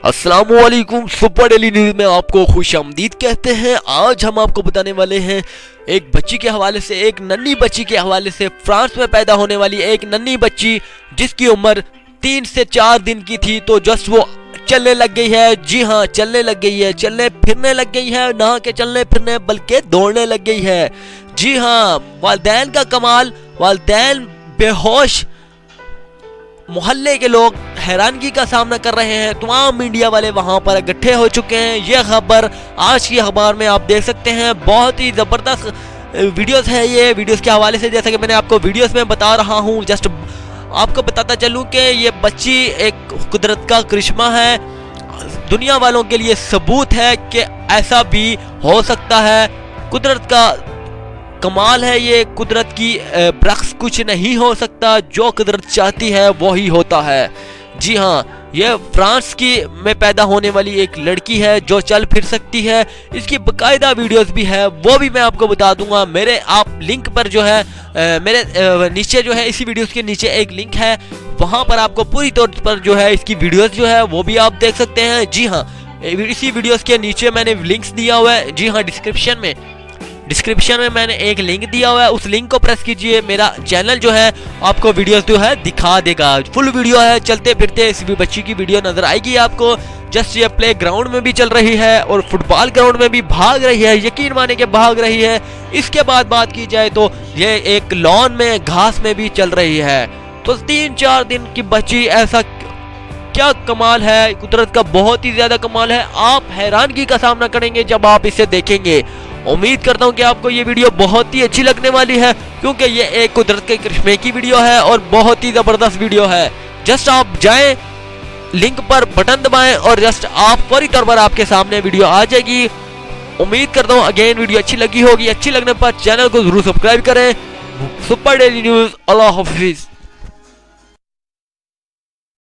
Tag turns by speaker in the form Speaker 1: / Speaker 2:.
Speaker 1: अस्सलामुअलैकुम। Super daily news में आपको खुशामदीद कहते हैं। आज हम आपको बताने वाले हैं एक बच्ची के हवाले से, एक नन्ही बच्ची के हवाले से। फ्रांस में पैदा होने वाली एक नन्ही बच्ची जिसकी उम्र 3 से 4 दिन की थी, तो जस्ट वो चलने लग गई है। जी हाँ, चलने लग गई है, चलने फिरने लग गई है। ना के चलने फिरने बल्कि दौड़ने लग गई है। जी हाँ, वालिदैन का कमाल, वालिदैन बेहोश, मोहल्ले के लोग हैरानगी का सामना कर रहे हैं। तमाम मीडिया वाले वहां पर इकट्ठे हो चुके हैं। यह खबर आज की अखबार में आप देख सकते हैं। बहुत ही ज़बरदस्त वीडियोस है ये। वीडियोस के हवाले से जैसा कि मैंने आपको वीडियोस में बता रहा हूं, जस्ट आपको बताता चलूं कि ये बच्ची एक कुदरत का करिश्मा है। दुनिया वालों के लिए सबूत है कि ऐसा भी हो सकता है। कुदरत का कमाल है ये। कुदरत की बरक्स कुछ नहीं हो सकता। जो कुदरत चाहती है वो ही होता है। जी हाँ, ये फ्रांस की में पैदा होने वाली एक लड़की है जो चल फिर सकती है। इसकी बाकायदा वीडियोस भी है, वो भी मैं आपको बता दूंगा। मेरे आप लिंक पर जो है मेरे नीचे जो है, इसी वीडियोस के नीचे एक लिंक है, वहां पर आपको पूरी तौर पर जो है इसकी वीडियोस जो है वो भी आप देख सकते हैं। जी हाँ, इसी वीडियोस के नीचे मैंने लिंक्स दिया हुआ है। जी हाँ, डिस्क्रिप्शन में मैंने एक लिंक दिया हुआ है, उस लिंक को प्रेस कीजिए। मेरा चैनल जो है आपको वीडियोस जो है दिखा देगा। फुल वीडियो है, चलते फिरते इस बच्ची की वीडियो नजर आएगी आपको। जस्ट ये प्ले ग्राउंड में भी चल रही है और फुटबॉल ग्राउंड में भी भाग रही है। यकीन माने के भाग रही है। इसके बाद बात की जाए तो ये एक लॉन में घास में भी चल रही है। तो 3-4 दिन की बच्ची, ऐसा क्या कमाल है कुदरत का, बहुत ही ज्यादा कमाल है। आप हैरानगी का सामना करेंगे जब आप इसे देखेंगे। उम्मीद करता हूं कि आपको ये वीडियो बहुत ही अच्छी लगने वाली है, क्योंकि ये एक कुदरत के करिश्मे की वीडियो है और बहुत ही जबरदस्त वीडियो है। जस्ट आप जाएं, लिंक पर बटन दबाएं और जस्ट आप फौरी तौर पर आपके सामने वीडियो आ जाएगी। उम्मीद करता हूं अगेन वीडियो अच्छी लगी होगी। अच्छी लगने पर चैनल को जरूर सब्सक्राइब करें। सुपर डेली न्यूज़, अल्लाह हाफिज।